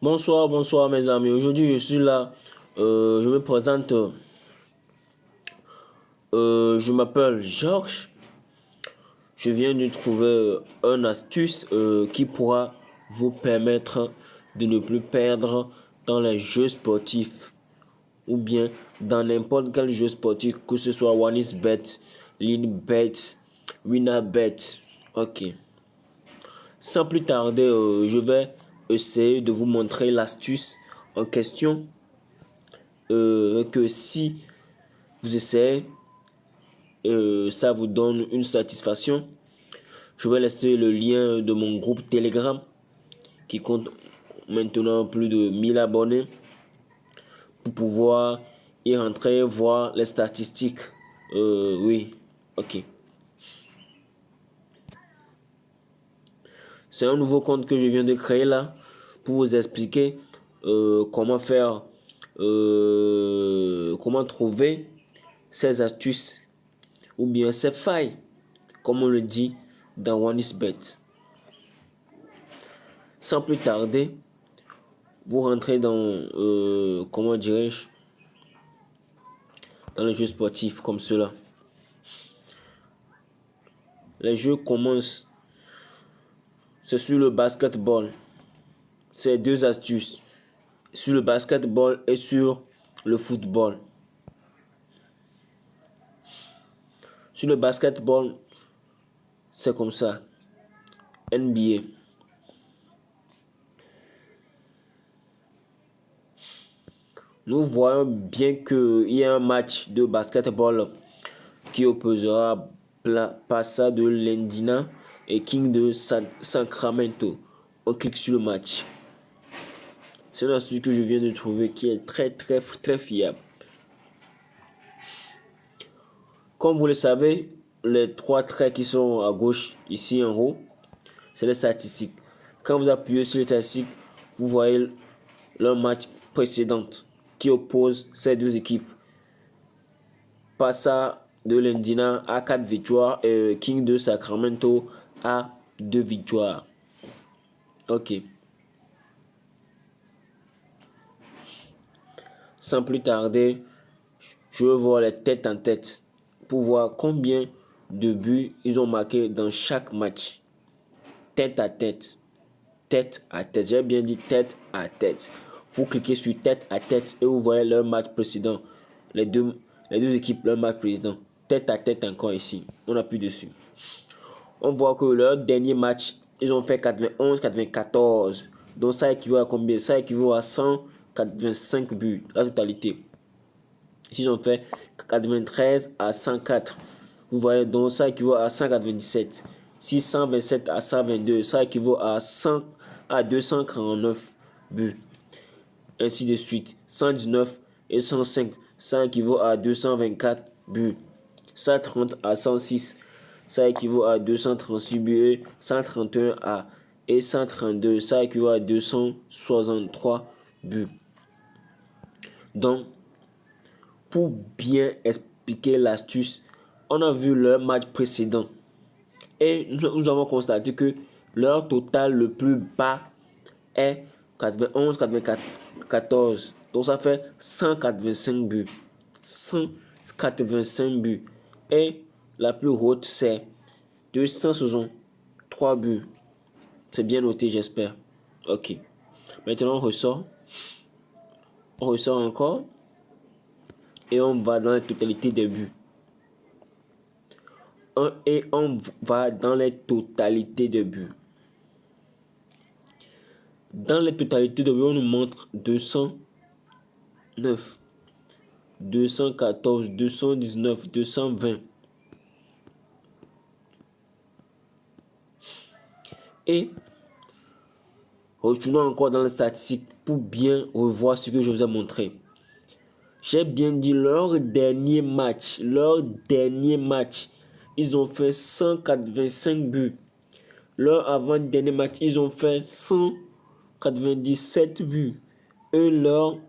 Bonsoir, bonsoir mes amis. Aujourd'hui je suis là. Je me présente. Je m'appelle Georges. Je viens de trouver une astuce qui pourra vous permettre de ne plus perdre dans les jeux sportifs ou bien dans n'importe quel jeu sportif, que ce soit OneXBet, LeanBet, WinnerBet. Ok. Sans plus tarder, je vais essayer de vous montrer l'astuce en question. Que si vous essayez, ça vous donne une satisfaction. Je vais laisser le lien de mon groupe Telegram qui compte maintenant plus de 1000 abonnés pour pouvoir y rentrer, voir les statistiques. Oui, ok. C'est un nouveau compte que je viens de créer là pour vous expliquer comment faire, comment trouver ces astuces ou bien ces failles, comme on le dit dans OneXBet. Sans plus tarder, vous rentrez dans, comment dirais-je, dans les jeux sportifs comme cela. Les jeux commencent, c'est sur le basketball. C'est deux astuces, sur le basketball et sur le football. Sur le basketball, c'est comme ça. NBA. Nous voyons bien qu'il y a un match de basketball qui opposera Pasa de l'Indiana et King de Sacramento. On clique sur le match. C'est l'astuce que je viens de trouver qui est très fiable. Comme vous le savez, les trois traits qui sont à gauche, ici en haut, c'est les statistiques. Quand vous appuyez sur les statistiques, vous voyez le match précédent qui oppose ces deux équipes. Pasa de l'Indiana à 4 victoires et King de Sacramento à 2 victoires. Ok. Sans plus tarder, je veux voir les têtes en tête pour voir combien de buts ils ont marqué dans chaque match. Tête à tête. Tête à tête. J'ai bien dit tête à tête. Vous cliquez sur tête à tête et vous voyez leur match précédent. Les deux équipes, leur match précédent. Tête à tête encore ici. On appuie dessus. On voit que leur dernier match, ils ont fait 91-94. Donc ça équivaut à combien? Ça équivaut à 185 buts, la totalité. Ils ont fait 93 à 104. Vous voyez, donc ça équivaut à 197. 627 à 122, ça équivaut à 100 à 249 buts. Ainsi de suite. 119 et 105, ça équivaut à 224 buts. 130 à 106, ça équivaut à 236 buts. Et 131 à et 132, ça équivaut à 263 buts. Donc, pour bien expliquer l'astuce, on a vu leur match précédent et nous avons constaté que leur total le plus bas est 91-94. Donc ça fait 185 buts. 185 buts. Et la plus haute c'est 263 buts. C'est bien noté, j'espère. Ok. Maintenant on ressort. On ressort encore. Et on va dans la totalité des buts. Et on va dans les totalités de buts. Dans les totalités de buts, on nous montre 209, 214, 219, 220. Et retournons encore dans les statistiques pour bien revoir ce que je vous ai montré. J'ai bien dit leur dernier match, ils ont fait 185 buts. Leur avant-dernier match, ils ont fait 197 buts. Et leur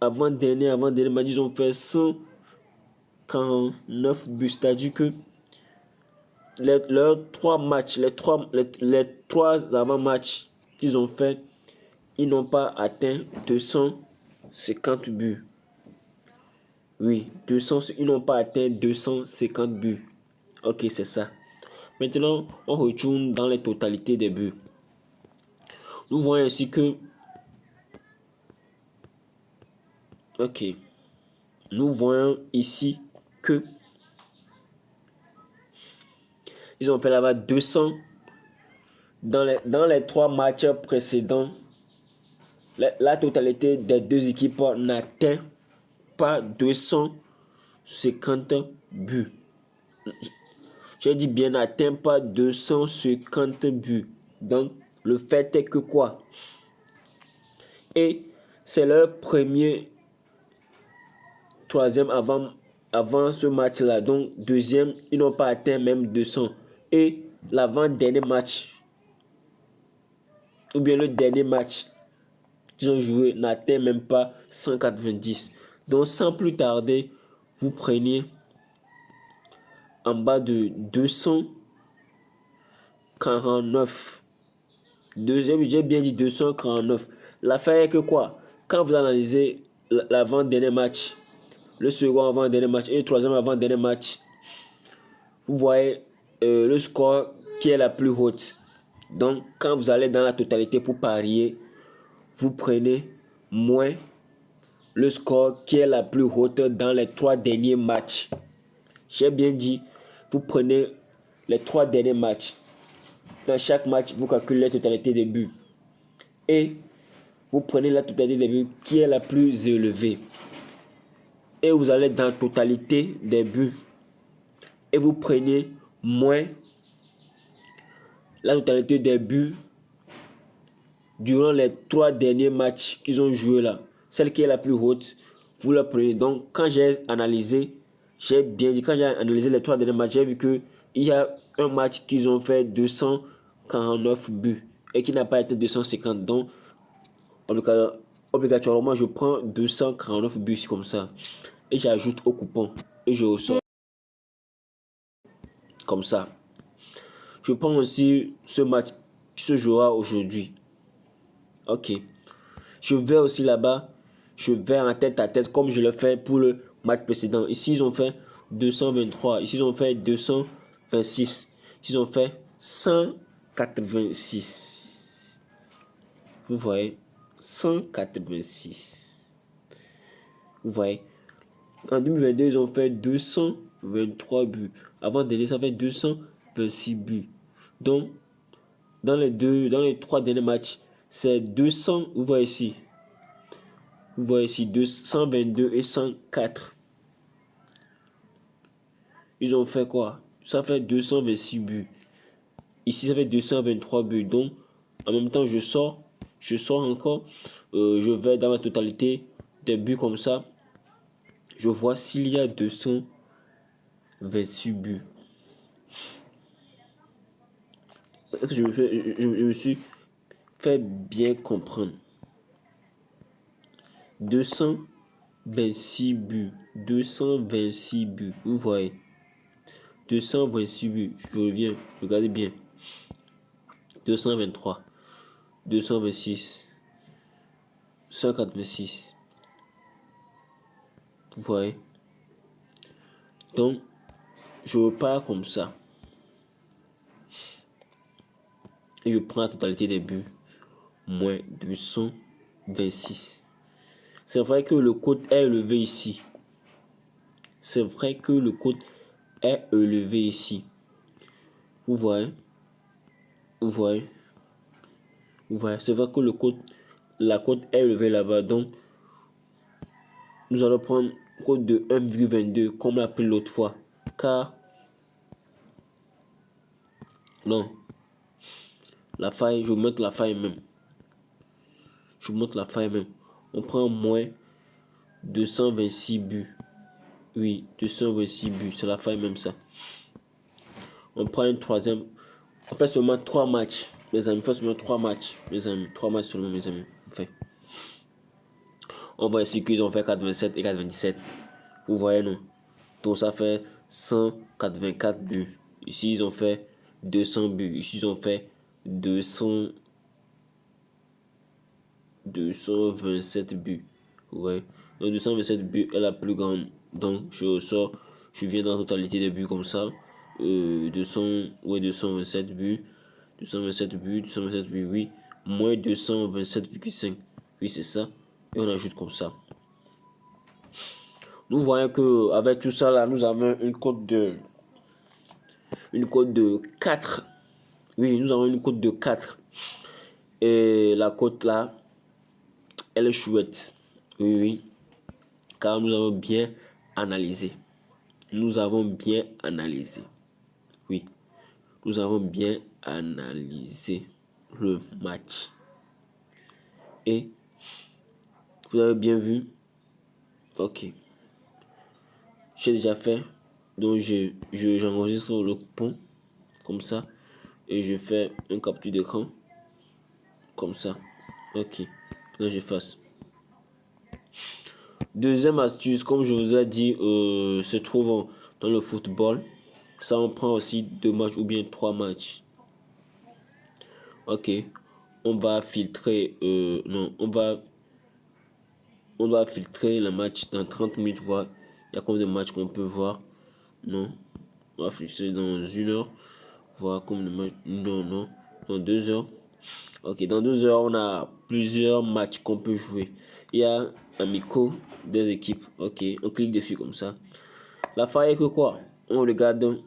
avant-dernier match, ils ont fait 149 buts. C'est-à-dire que leurs trois matchs, les trois avant-matchs qu'ils ont fait, ils n'ont pas atteint 250 buts. Oui, ils n'ont pas atteint 250 buts. Ok, c'est ça. Maintenant, on retourne dans les totalités des buts. Nous voyons ainsi que... Ok. Nous voyons ici que... Ils ont fait là-bas 200. Dans les 3 matchs précédents, la totalité des 2 équipes n'atteint pas 250 buts. J'ai dit bien, n'atteint pas 250 buts. Donc, le fait est que quoi? Et c'est leur premier, troisième avant ce match-là. Donc, deuxième, ils n'ont pas atteint même 200. Et l'avant-dernier match, ou bien le dernier match qu'ils ont joué, n'atteint même pas 190. Donc, sans plus tarder, vous prenez en bas de 249. Deuxième, j'ai bien dit 249. L'affaire est que quoi? Quand vous analysez l'avant-dernier match, le second avant-dernier match et le troisième avant-dernier match, vous voyez le score qui est la plus haute. Donc, quand vous allez dans la totalité pour parier, vous prenez moins le score qui est la plus haute dans les 3 derniers matchs. J'ai bien dit, vous prenez les 3 derniers matchs. Dans chaque match, vous calculez la totalité des buts. Et vous prenez la totalité des buts qui est la plus élevée. Et vous allez dans la totalité des buts. Et vous prenez moins la totalité des buts durant les 3 derniers matchs qu'ils ont joué là. Celle qui est la plus haute, vous la prenez. Donc, quand j'ai analysé, j'ai bien dit, quand j'ai analysé les 3 derniers matchs, j'ai vu qu'il y a un match qu'ils ont fait 249 buts et qui n'a pas été 250. Donc, obligatoirement, je prends 249 buts comme ça. Et j'ajoute au coupon. Et je ressors comme ça. Je prends aussi ce match qui se jouera aujourd'hui. Ok. Je vais aussi là-bas. Je vais en tête à tête comme je l'ai fait pour le match précédent. Ici, ils ont fait 223. Ici, ils ont fait 226. Ici, ils ont fait 186. Vous voyez? 186. Vous voyez? En 2022, ils ont fait 223 buts. Avant dernier, ça fait 226 buts. Donc, dans les 3 derniers matchs, c'est 200. Vous voyez ici. Vous voyez ici 222 et 104. Ils ont fait quoi? Ça fait 226 buts. Ici, ça fait 223 buts. Donc, en même temps, je sors encore. Je vais dans la totalité des buts comme ça. Je vois s'il y a 226 buts. Je me suis fait bien comprendre. 226 buts. 226 buts. Vous voyez. 226 buts. Je reviens. Regardez bien. 223. 226. 186. Vous voyez. Donc, je repars comme ça. Et je prends la totalité des buts. Moins 226. C'est vrai que le code est élevé ici. C'est vrai que le code est élevé ici. Vous voyez? Vous voyez? Vous voyez? C'est vrai que la cote est élevée là-bas. Donc, nous allons prendre le code de 1,22 comme l'a pris l'autre fois. Car, non. La faille, je monte la faille même. Je monte la faille même. On prend moins 226 buts. Oui, 226 buts. C'est la faille même ça. On prend un troisième. On fait seulement 3 matchs. Mes amis, on fait seulement 3 matchs. Mes amis, 3 matchs seulement, mes amis. Enfin, on voit ici qu'ils ont fait 87 et 97. Vous voyez, non? Donc ça fait 184 buts. Ici, ils ont fait 200 buts. Ici, ils ont fait 200. 227 buts. Ouais. Donc 227 buts est la plus grande. Donc je viens dans la totalité des buts comme ça. 227 buts. 227 buts, 227 buts, oui. Moins 227,5. Oui, c'est ça. Et on ajoute comme ça. Nous voyons que avec tout ça là, nous avons une cote de 4. Oui, nous avons une cote de 4. Et la cote là, elle est chouette. Oui, oui. Car nous avons bien analysé. Nous avons bien analysé. Oui. Nous avons bien analysé le match. Et vous avez bien vu. Ok. J'ai déjà fait. Donc j'enregistre le coupon. Comme ça. Et je fais un capture d'écran. Comme ça. Ok. Là j'efface. Deuxième astuce, comme je vous ai dit, se trouve dans le football. Ça on prend aussi 2 matchs ou bien 3 matchs. Ok. On va filtrer. Non, on va filtrer le match dans 30 minutes. Voir il y a combien de matchs qu'on peut voir. Non. On va filtrer dans 1 heure. Voir combien de matchs. Non. Dans 2 heures. Ok, dans 2 heures, on a plusieurs matchs qu'on peut jouer. Il y a amicaux des équipes. Ok, on clique dessus comme ça. La faille est que quoi? On regarde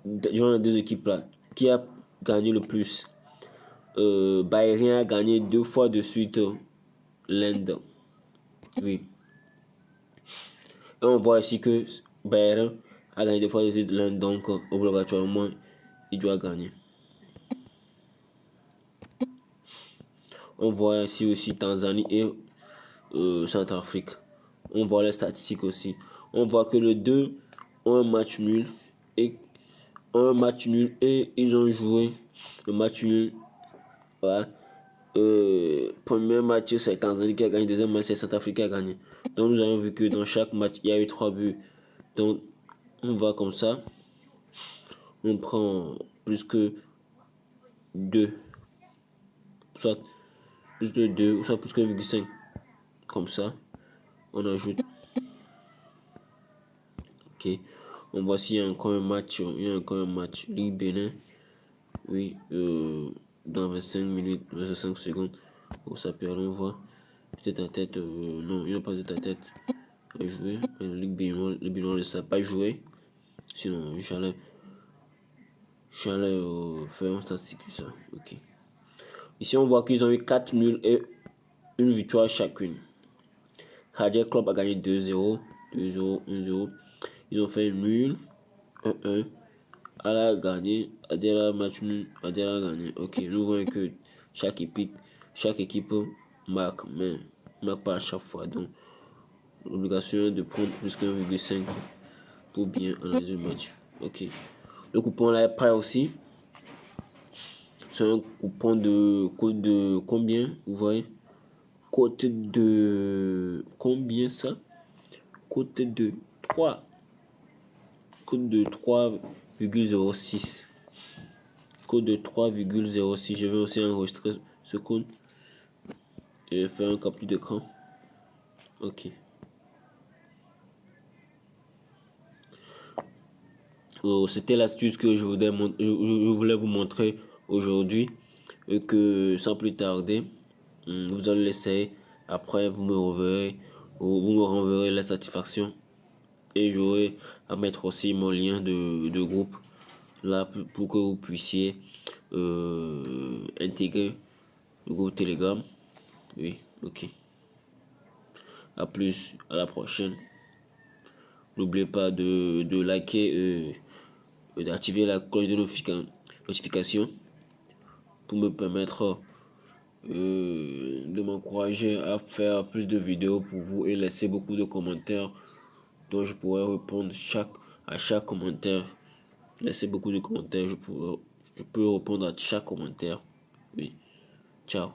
durant les 2 équipes là. Qui a gagné le plus? Bayern a gagné 2 fois de suite l'Inde. Oui. Et on voit ici que Bayern a gagné 2 fois de suite l'Inde. Donc, obligatoirement, il doit gagner. On voit ici aussi Tanzanie et Centrafrique. On voit les statistiques aussi. On voit que les deux ont un match nul et ils ont joué le match nul. Voilà. Premier match c'est Tanzanie qui a gagné, deuxième match c'est Centrafrique qui a gagné. Donc nous avons vu que dans chaque match il y a eu 3 buts. Donc on va comme ça. On prend plus que 2. Soit plus de 2 ou soit plus que 1,5. Comme ça. On ajoute. Ok. On voit s'il y a encore un match. Il y a encore un match. Ligue Bénin. Oui. Dans 25 minutes, 25 secondes. On s'appelle, on voit. Tête à tête. Non, il n'y a pas de tête à tête à jouer. Ligue Bénin, le Bénin ne sait pas jouer. Sinon, j'allais faire un statistique ça. Ok. Ici, on voit qu'ils ont eu 4 nuls et une victoire chacune. Raja Club a gagné 2-0, 2-0, 1-0. Ils ont fait nul, 1-1. Ala a gagné, Adela match nul, Adela a gagné. Ok, nous voyons que chaque équipe marque, mais marque pas à chaque fois. Donc, l'obligation de prendre plus que 1,5 pour bien analyser le match. Ok. Le coupon là est prêt aussi. C'est un coupon de code de combien? Vous voyez? Côte de combien ça? Côte de 3. Côte de 3,06. Code de 3,06. Je vais aussi enregistrer ce code et faire un capture d'écran. Ok. C'était l'astuce que je voulais vous montrer aujourd'hui. Et que sans plus tarder, vous allez l'essayer. Après, vous me renverrez la satisfaction. Et j'aurai à mettre aussi mon lien de groupe là pour que vous puissiez intégrer le groupe Telegram. Oui, ok. À plus, à la prochaine. N'oubliez pas de liker et d'activer la cloche de notification pour me permettre de m'encourager à faire plus de vidéos pour vous et laisser beaucoup de commentaires dont je pourrais répondre à chaque commentaire. Laissez beaucoup de commentaires, je peux répondre à chaque commentaire. Oui, ciao.